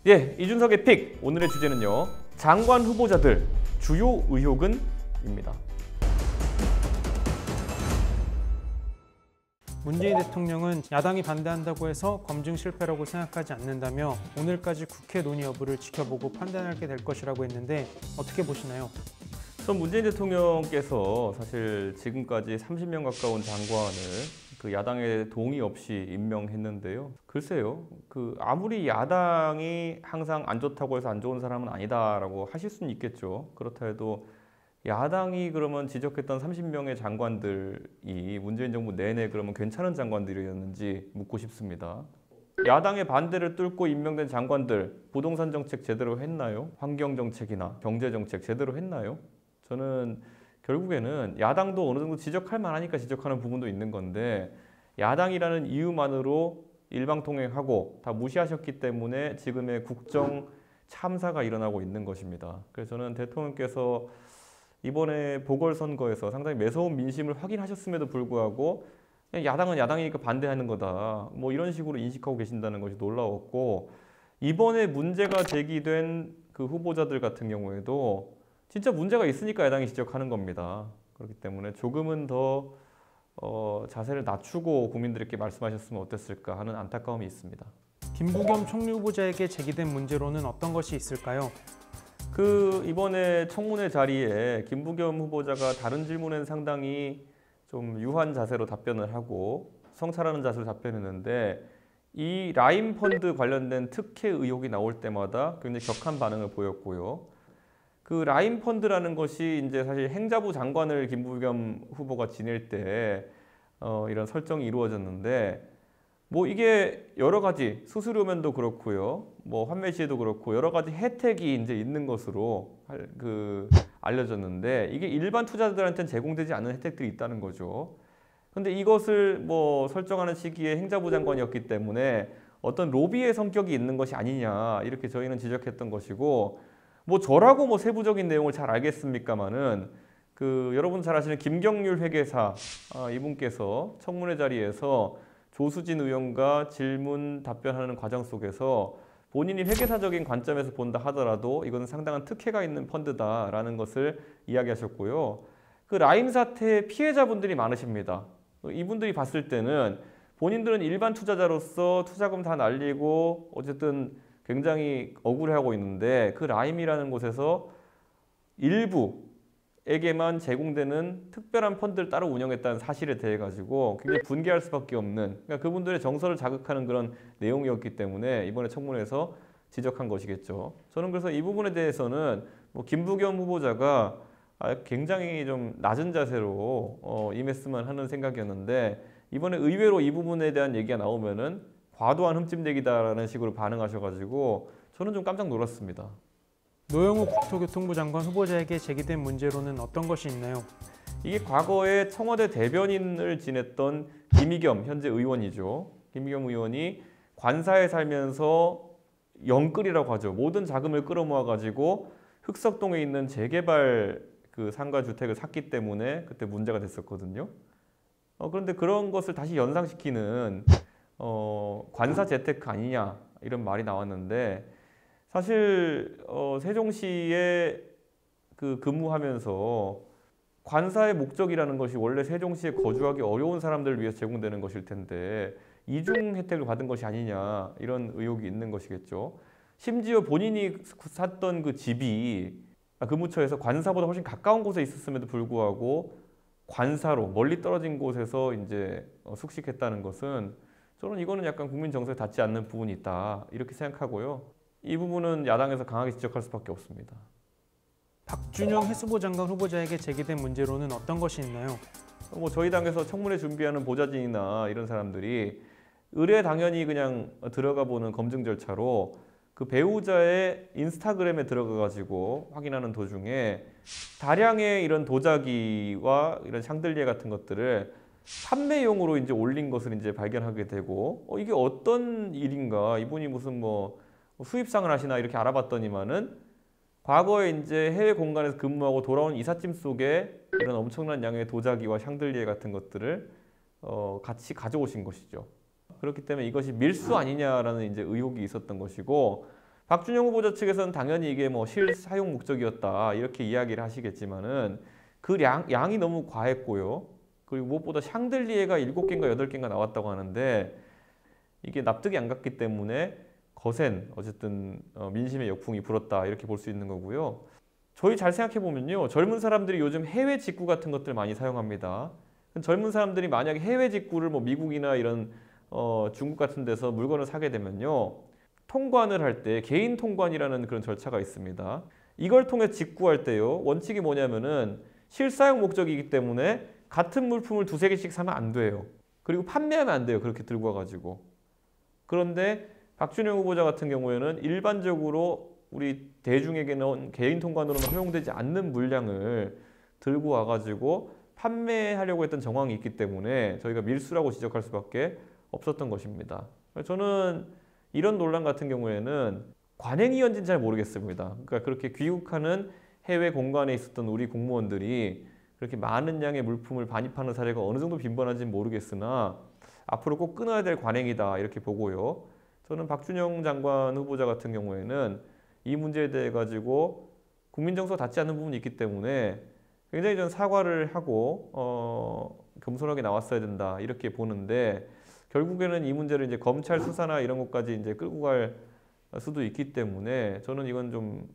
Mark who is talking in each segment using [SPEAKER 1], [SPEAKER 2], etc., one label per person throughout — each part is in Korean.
[SPEAKER 1] 예, 이준석의 픽. 오늘의 주제는요. 장관 후보자들 주요 의혹은? 입니다.
[SPEAKER 2] 문재인 대통령은 야당이 반대한다고 해서 검증 실패라고 생각하지 않는다며 오늘까지 국회 논의 여부를 지켜보고 판단하게 될 것이라고 했는데 어떻게 보시나요?
[SPEAKER 1] 전 문재인 대통령께서 사실 지금까지 30명 가까운 장관을 그 야당의 동의 없이 임명했는데요. 글쎄요, 아무리 야당이 항상 안 좋다고 해서 안 좋은 사람은 아니다라고 하실 수는 있겠죠. 그렇다 해도 야당이 그러면 지적했던 30명의 장관들이 문재인 정부 내내 그러면 괜찮은 장관들이었는지 묻고 싶습니다. 야당의 반대를 뚫고 임명된 장관들, 부동산 정책 제대로 했나요? 환경 정책이나 경제 정책 제대로 했나요? 저는 결국에는 야당도 어느 정도 지적할 만하니까 지적하는 부분도 있는 건데 야당이라는 이유만으로 일방통행하고 다 무시하셨기 때문에 지금의 국정 참사가 일어나고 있는 것입니다. 그래서 저는 대통령께서 이번에 보궐선거에서 상당히 매서운 민심을 확인하셨음에도 불구하고 그냥 야당은 야당이니까 반대하는 거다, 뭐 이런 식으로 인식하고 계신다는 것이 놀라웠고, 이번에 문제가 제기된 그 후보자들 같은 경우에도 진짜 문제가 있으니까 야당이 지적하는 겁니다. 그렇기 때문에 조금은 더 자세를 낮추고 국민들에게 말씀하셨으면 어땠을까 하는 안타까움이 있습니다.
[SPEAKER 2] 김부겸 총리 후보자에게 제기된 문제로는 어떤 것이 있을까요?
[SPEAKER 1] 이번에 청문회 자리에 김부겸 후보자가 다른 질문에는 상당히 좀 유한 자세로 답변을 하고 성찰하는 자세로 답변했는데, 이 라임 펀드 관련된 특혜 의혹이 나올 때마다 굉장히 격한 반응을 보였고요. 그 라임 펀드라는 것이 이제 사실 행자부 장관을 김부겸 후보가 지낼 때 이런 설정이 이루어졌는데, 뭐 이게 여러 가지 수수료면도 그렇고요, 뭐 환매 시에도 그렇고 여러 가지 혜택이 이제 있는 것으로 알려졌는데, 이게 일반 투자자들한테는 제공되지 않는 혜택들이 있다는 거죠. 근데 이것을 뭐 설정하는 시기에 행자부 장관이었기 때문에 어떤 로비의 성격이 있는 것이 아니냐, 이렇게 저희는 지적했던 것이고, 뭐 저라고 뭐 세부적인 내용을 잘 알겠습니까마는 여러분 잘 아시는 김경률 회계사 이분께서 청문회 자리에서 조수진 의원과 질문 답변하는 과정 속에서 본인이 회계사적인 관점에서 본다 하더라도 이것은 상당한 특혜가 있는 펀드다라는 것을 이야기하셨고요. 라임 사태 피해자분들이 많으십니다. 이분들이 봤을 때는 본인들은 일반 투자자로서 투자금 다 날리고 어쨌든 굉장히 억울해하고 있는데, 라임이라는 곳에서 일부에게만 제공되는 특별한 펀드를 따로 운영했다는 사실에 대해 가지고 굉장히 분개할 수밖에 없는, 그러니까 그분들의 정서를 자극하는 그런 내용이었기 때문에 이번에 청문회에서 지적한 것이겠죠. 저는 그래서 이 부분에 대해서는 뭐 김부겸 후보자가 굉장히 좀 낮은 자세로 임했으면 하는 생각이었는데, 이번에 의외로 이 부분에 대한 얘기가 나오면은 과도한 흠집내기다라는 식으로 반응하셔가지고 저는 좀 깜짝 놀랐습니다.
[SPEAKER 2] 노영우 국토교통부 장관 후보자에게 제기된 문제로는 어떤 것이 있나요?
[SPEAKER 1] 이게 과거에 청와대 대변인을 지냈던 김의겸 현재 의원이죠. 김의겸 의원이 관사에 살면서 영끌이라고 하죠. 모든 자금을 끌어모아가지고 흑석동에 있는 재개발 상가 주택을 샀기 때문에 그때 문제가 됐었거든요. 그런데 그런 것을 다시 연상시키는 관사 재테크 아니냐, 이런 말이 나왔는데, 사실 세종시에 근무하면서 관사의 목적이라는 것이 원래 세종시에 거주하기 어려운 사람들을 위해서 제공되는 것일 텐데 이중 혜택을 받은 것이 아니냐, 이런 의혹이 있는 것이겠죠. 심지어 본인이 샀던 그 집이 근무처에서 관사보다 훨씬 가까운 곳에 있었음에도 불구하고 관사로 멀리 떨어진 곳에서 이제 숙식했다는 것은, 저는 이거는 약간 국민 정서에 닿지 않는 부분이 있다, 이렇게 생각하고요. 이 부분은 야당에서 강하게 지적할 수밖에 없습니다.
[SPEAKER 2] 박준영 해수부 장관 후보자에게 제기된 문제로는 어떤 것이 있나요?
[SPEAKER 1] 뭐 저희 당에서 청문회 준비하는 보좌진이나 이런 사람들이 의뢰 당연히 그냥 들어가 보는 검증 절차로 배우자의 인스타그램에 들어가 가지고 확인하는 도중에 다량의 이런 도자기와 이런 샹들리에 같은 것들을 판매용으로 이제 올린 것을 이제 발견하게 되고, 이게 어떤 일인가, 이분이 무슨 뭐 수입상을 하시나 이렇게 알아봤더니만은 과거에 이제 해외 공간에서 근무하고 돌아온 이삿짐 속에 이런 엄청난 양의 도자기와 샹들리에 같은 것들을 같이 가져오신 것이죠. 그렇기 때문에 이것이 밀수 아니냐라는 이제 의혹이 있었던 것이고, 박준영 후보자 측에서는 당연히 이게 뭐 실사용 목적이었다 이렇게 이야기를 하시겠지만은 그 양이 너무 과했고요. 그리고 무엇보다 샹들리에가 7개인가 8개인가 나왔다고 하는데 이게 납득이 안 갔기 때문에 거센 어쨌든 민심의 역풍이 불었다 이렇게 볼 수 있는 거고요. 저희 잘 생각해 보면요, 젊은 사람들이 요즘 해외 직구 같은 것들 많이 사용합니다. 젊은 사람들이 만약에 해외 직구를 뭐 미국이나 이런 중국 같은 데서 물건을 사게 되면요, 통관을 할 때 개인 통관이라는 그런 절차가 있습니다. 이걸 통해 직구할 때요, 원칙이 뭐냐면은 실사용 목적이기 때문에 같은 물품을 두세 개씩 사면 안 돼요. 그리고 판매하면 안 돼요. 그렇게 들고 와가지고. 그런데 박준영 후보자 같은 경우에는 일반적으로 우리 대중에게는 개인 통관으로는 허용되지 않는 물량을 들고 와가지고 판매하려고 했던 정황이 있기 때문에 저희가 밀수라고 지적할 수밖에 없었던 것입니다. 저는 이런 논란 같은 경우에는 관행이었는지는 잘 모르겠습니다. 그러니까 그렇게 귀국하는 해외 공간에 있었던 우리 공무원들이 그렇게 많은 양의 물품을 반입하는 사례가 어느 정도 빈번한지는 모르겠으나 앞으로 꼭 끊어야 될 관행이다 이렇게 보고요. 저는 박준영 장관 후보자 같은 경우에는 이 문제에 대해 가지고 국민 정서가 닿지 않는 부분이 있기 때문에 굉장히 전 사과를 하고 겸손하게 나왔어야 된다 이렇게 보는데, 결국에는 이 문제를 이제 검찰 수사나 이런 것까지 이제 끌고 갈 수도 있기 때문에 저는 이건 좀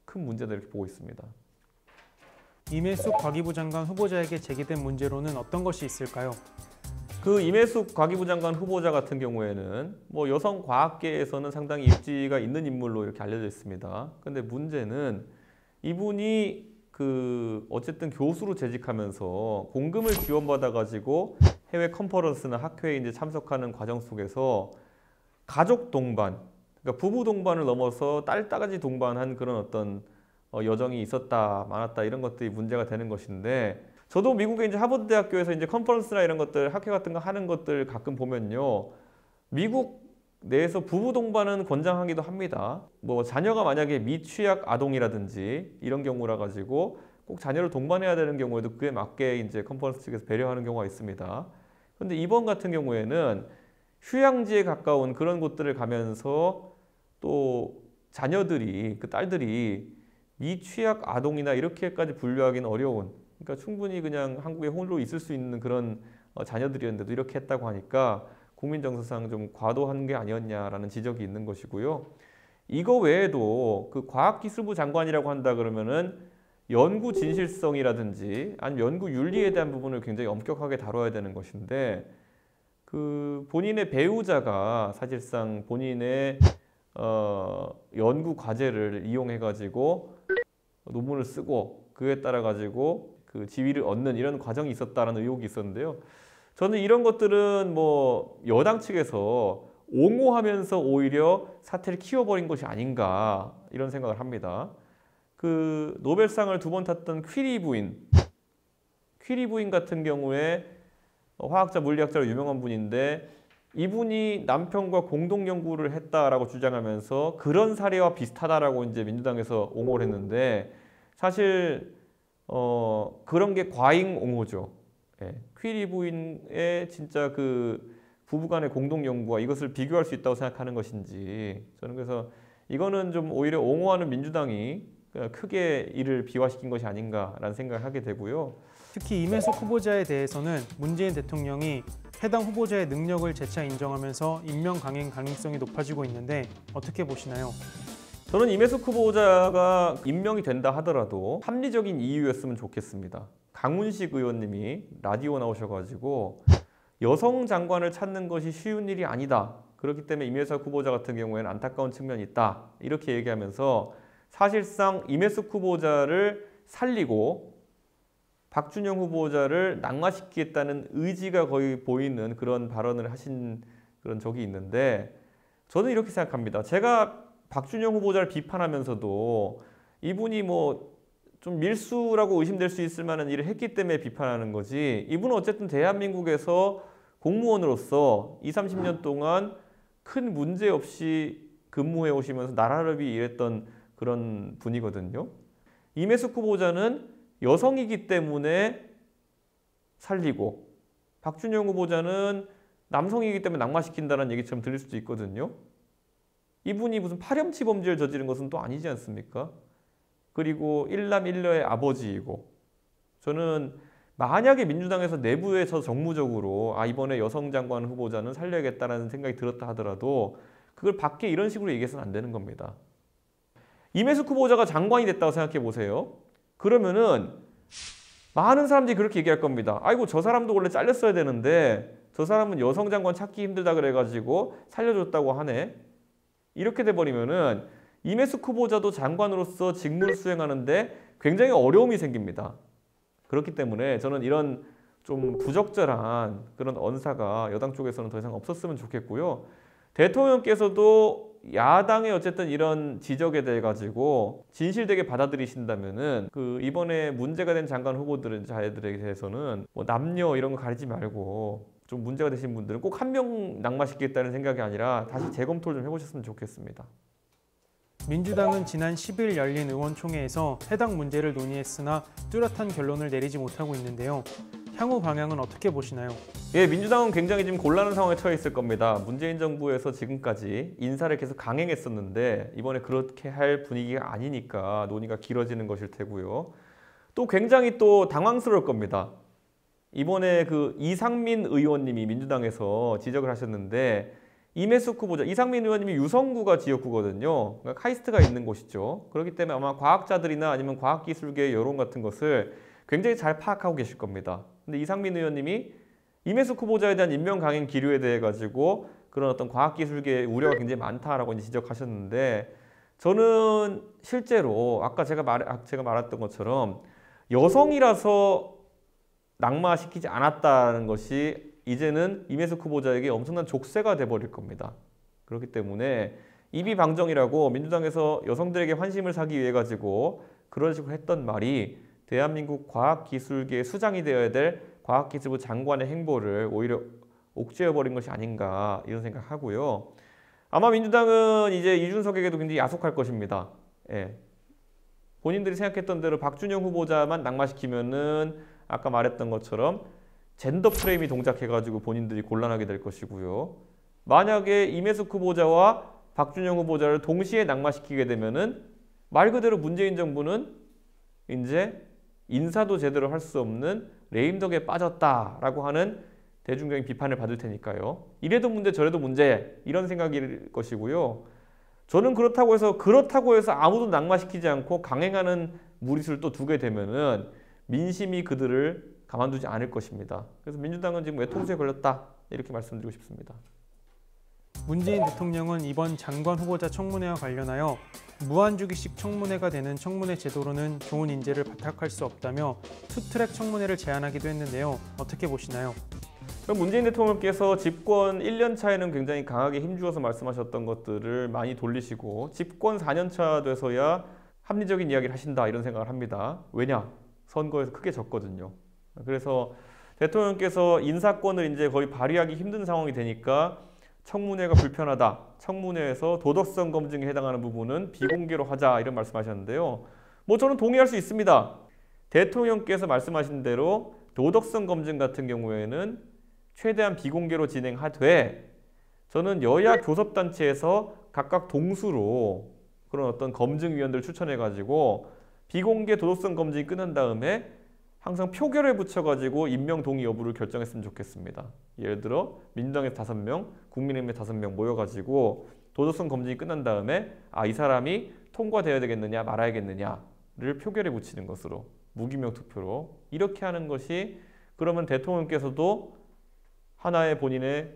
[SPEAKER 1] 큰 문제다 이렇게 보고 있습니다.
[SPEAKER 2] 임혜숙 과기부 장관 후보자에게 제기된 문제로는 어떤 것이 있을까요?
[SPEAKER 1] 그 임혜숙 과기부 장관 후보자 같은 경우에는 뭐 여성 과학계에서는 상당히 입지가 있는 인물로 이렇게 알려져 있습니다. 근데 문제는 이분이 그 어쨌든 교수로 재직하면서 공금을 지원받아 가지고 해외 컨퍼런스나 학회에 이제 참석하는 과정 속에서 가족 동반, 그러니까 부부 동반을 넘어서 딸까지 동반한 그런 어떤 여정이 있었다 많았다 이런 것들이 문제가 되는 것인데, 저도 미국의 이제 하버드 대학교에서 이제 컨퍼런스나 이런 것들 학회 같은 거 하는 것들 가끔 보면요, 미국 내에서 부부 동반은 권장하기도 합니다. 뭐 자녀가 만약에 미취학 아동이라든지 이런 경우라 가지고 꼭 자녀를 동반해야 되는 경우에도 그에 맞게 이제 컨퍼런스 측에서 배려하는 경우가 있습니다. 그런데 이번 같은 경우에는 휴양지에 가까운 그런 곳들을 가면서 또 자녀들이 그 딸들이 미취학 아동이나 이렇게까지 분류하기는 어려운, 그러니까 충분히 그냥 한국에 홀로 있을 수 있는 그런 자녀들이었는데도 이렇게 했다고 하니까 국민 정서상 좀 과도한 게 아니었냐라는 지적이 있는 것이고요. 이거 외에도 그 과학기술부 장관이라고 한다 그러면은 연구 진실성이라든지 아니면 연구 윤리에 대한 부분을 굉장히 엄격하게 다뤄야 되는 것인데, 그 본인의 배우자가 사실상 본인의 연구 과제를 이용해 가지고 논문을 쓰고 그에 따라 가지고 그 지위를 얻는 이런 과정이 있었다라는 의혹이 있었는데요. 저는 이런 것들은 뭐 여당 측에서 옹호하면서 오히려 사태를 키워버린 것이 아닌가 이런 생각을 합니다. 그 노벨상을 2번 탔던 퀴리 부인 같은 경우에 화학자, 물리학자로 유명한 분인데, 이분이 남편과 공동 연구를 했다라고 주장하면서 그런 사례와 비슷하다라고 이제 민주당에서 옹호를 했는데, 사실 그런 게 과잉 옹호죠. 예. 퀴리 부인의 진짜 그 부부간의 공동 연구와 이것을 비교할 수 있다고 생각하는 것인지, 저는 그래서 이거는 좀 오히려 옹호하는 민주당이 크게 이를 비화시킨 것이 아닌가라는 생각을 하게 되고요.
[SPEAKER 2] 특히 임혜숙 후보자에 대해서는 문재인 대통령이 해당 후보자의 능력을 재차 인정하면서 임명 강행 가능성이 높아지고 있는데 어떻게 보시나요?
[SPEAKER 1] 저는 임혜숙 후보자가 임명이 된다 하더라도 합리적인 이유였으면 좋겠습니다. 강훈식 의원님이 라디오 나오셔가지고 여성 장관을 찾는 것이 쉬운 일이 아니다. 그렇기 때문에 임혜숙 후보자 같은 경우에는 안타까운 측면이 있다. 이렇게 얘기하면서 사실상 임혜숙 후보자를 살리고 박준영 후보자를 낙마시키겠다는 의지가 거의 보이는 그런 발언을 하신 그런 적이 있는데, 저는 이렇게 생각합니다. 제가 박준영 후보자를 비판하면서도 이분이 뭐 좀 밀수라고 의심될 수 있을 만한 일을 했기 때문에 비판하는 거지, 이분은 어쨌든 대한민국에서 공무원으로서 20, 30년 동안 큰 문제 없이 근무해 오시면서 나라를 위해 일했던 그런 분이거든요. 임혜숙 후보자는 여성이기 때문에 살리고, 박준영 후보자는 남성이기 때문에 낙마시킨다는 얘기처럼 들릴 수도 있거든요. 이분이 무슨 파렴치 범죄를 저지른 것은 또 아니지 않습니까? 그리고 일남 일녀의 아버지이고, 저는 만약에 민주당에서 내부에서 정무적으로 이번에 여성 장관 후보자는 살려야겠다라는 생각이 들었다 하더라도 그걸 밖에 이런 식으로 얘기해서는 안 되는 겁니다. 임혜숙 후보자가 장관이 됐다고 생각해 보세요. 그러면은 많은 사람들이 그렇게 얘기할 겁니다. 아이고, 저 사람도 원래 잘렸어야 되는데 저 사람은 여성 장관 찾기 힘들다 그래가지고 살려줬다고 하네. 이렇게 돼버리면은 임혜숙 후보자도 장관으로서 직무를 수행하는데 굉장히 어려움이 생깁니다. 그렇기 때문에 저는 이런 좀 부적절한 그런 언사가 여당 쪽에서는 더 이상 없었으면 좋겠고요. 대통령께서도 야당의 어쨌든 이런 지적에 대해 가지고 진실되게 받아들이신다면은 그 이번에 문제가 된 장관 후보들은 자들에 대해서는 뭐 남녀 이런 거 가리지 말고 좀 문제가 되신 분들은 꼭 한 명 낙마시키겠다는 생각이 아니라 다시 재검토를 좀 해보셨으면 좋겠습니다.
[SPEAKER 2] 민주당은 지난 10일 열린 의원총회에서 해당 문제를 논의했으나 뚜렷한 결론을 내리지 못하고 있는데요. 향후 방향은 어떻게 보시나요?
[SPEAKER 1] 예, 민주당은 굉장히 지금 곤란한 상황에 처해 있을 겁니다. 문재인 정부에서 지금까지 인사를 계속 강행했었는데 이번에 그렇게 할 분위기가 아니니까 논의가 길어지는 것일 테고요. 또 굉장히 또 당황스러울 겁니다. 이번에 그 이상민 의원님이 민주당에서 지적을 하셨는데 임혜숙 후보자, 이상민 의원님이 유성구가 지역구거든요. 그러니까 카이스트가 있는 곳이죠. 그렇기 때문에 아마 과학자들이나 아니면 과학기술계의 여론 같은 것을 굉장히 잘 파악하고 계실 겁니다. 근데 이상민 의원님이 임혜숙 후보자에 대한 임명 강행 기류에 대해 가지고 그런 어떤 과학기술계의 우려가 굉장히 많다라고 이제 지적하셨는데, 저는 실제로 아까 제가 말했던 것처럼 여성이라서 낙마시키지 않았다는 것이 이제는 임혜숙 후보자에게 엄청난 족쇄가 돼버릴 겁니다. 그렇기 때문에 이비방정이라고 민주당에서 여성들에게 환심을 사기 위해 가지고 그런 식으로 했던 말이 대한민국 과학기술계의 수장이 되어야 될 과학기술부 장관의 행보를 오히려 옥죄어버린 것이 아닌가 이런 생각하고요. 아마 민주당은 이제 이준석에게도 굉장히 야속할 것입니다. 예. 본인들이 생각했던 대로 박준영 후보자만 낙마시키면은 아까 말했던 것처럼 젠더 프레임이 동작해가지고 본인들이 곤란하게 될 것이고요. 만약에 임혜숙 후보자와 박준영 후보자를 동시에 낙마시키게 되면은 말 그대로 문재인 정부는 이제 인사도 제대로 할 수 없는 레임덕에 빠졌다라고 하는 대중적인 비판을 받을 테니까요. 이래도 문제 저래도 문제 이런 생각일 것이고요. 저는 그렇다고 해서 아무도 낙마시키지 않고 강행하는 무리수를 또 두게 되면은 민심이 그들을 가만두지 않을 것입니다. 그래서 민주당은 지금 외통수에 걸렸다 이렇게 말씀드리고 싶습니다.
[SPEAKER 2] 문재인 대통령은 이번 장관 후보자 청문회와 관련하여 무한주기식 청문회가 되는 청문회 제도로는 좋은 인재를 발탁할 수 없다며 투트랙 청문회를 제안하기도 했는데요. 어떻게 보시나요?
[SPEAKER 1] 문재인 대통령께서 집권 1년 차에는 굉장히 강하게 힘주어서 말씀하셨던 것들을 많이 돌리시고 집권 4년 차 돼서야 합리적인 이야기를 하신다 이런 생각을 합니다. 왜냐? 선거에서 크게 졌거든요. 그래서 대통령께서 인사권을 이제 거의 발휘하기 힘든 상황이 되니까 청문회가 불편하다. 청문회에서 도덕성 검증에 해당하는 부분은 비공개로 하자 이런 말씀하셨는데요. 뭐 저는 동의할 수 있습니다. 대통령께서 말씀하신 대로 도덕성 검증 같은 경우에는 최대한 비공개로 진행하되 저는 여야 교섭단체에서 각각 동수로 그런 어떤 검증위원들을 추천해가지고 비공개 도덕성 검증이 끝난 다음에 항상 표결에 붙여가지고 임명 동의 여부를 결정했으면 좋겠습니다. 예를 들어 민주당에서 5명, 국민의힘에 5명 모여가지고 도덕성 검증이 끝난 다음에 이 사람이 통과되어야 되겠느냐 말아야겠느냐를 표결에 붙이는 것으로 무기명 투표로 이렇게 하는 것이 그러면 대통령께서도 하나의 본인의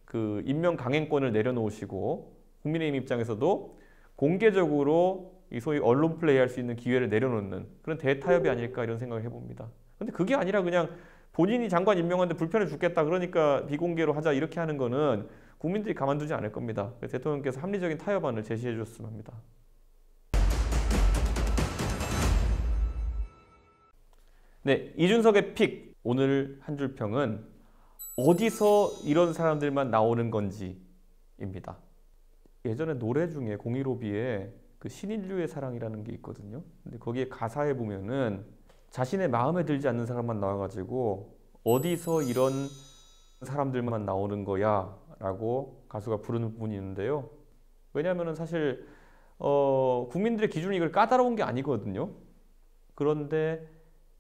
[SPEAKER 1] 그 임명 강행권을 내려놓으시고 국민의힘 입장에서도 공개적으로 이 소위 언론 플레이할 수 있는 기회를 내려놓는 그런 대타협이 아닐까 이런 생각을 해봅니다. 근데 그게 아니라 그냥 본인이 장관 임명하는데 불편해 죽겠다 그러니까 비공개로 하자 이렇게 하는 거는 국민들이 가만두지 않을 겁니다. 그래서 대통령께서 합리적인 타협안을 제시해 주셨으면 합니다. 네, 이준석의 픽 오늘 한 줄 평은 어디서 이런 사람들만 나오는 건지입니다. 예전에 노래 중에 015B에 그 신인류의 사랑이라는 게 있거든요. 근데 거기에 가사에 보면은 자신의 마음에 들지 않는 사람만 나와가지고 어디서 이런 사람들만 나오는 거야 라고 가수가 부르는 부분이 있는데요. 왜냐하면 사실 국민들의 기준이 이걸 까다로운 게 아니거든요. 그런데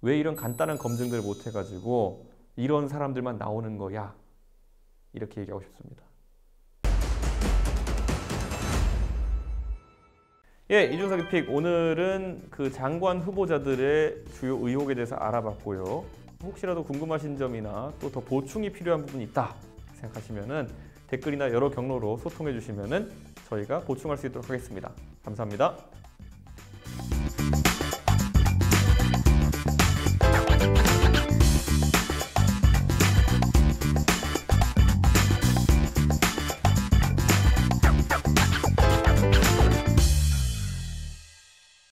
[SPEAKER 1] 왜 이런 간단한 검증들을 못 해가지고 이런 사람들만 나오는 거야? 이렇게 얘기하고 싶습니다. 예, 이준석의 픽. 오늘은 그 장관 후보자들의 주요 의혹에 대해서 알아봤고요. 혹시라도 궁금하신 점이나 또 더 보충이 필요한 부분이 있다 생각하시면은 댓글이나 여러 경로로 소통해 주시면은 저희가 보충할 수 있도록 하겠습니다. 감사합니다.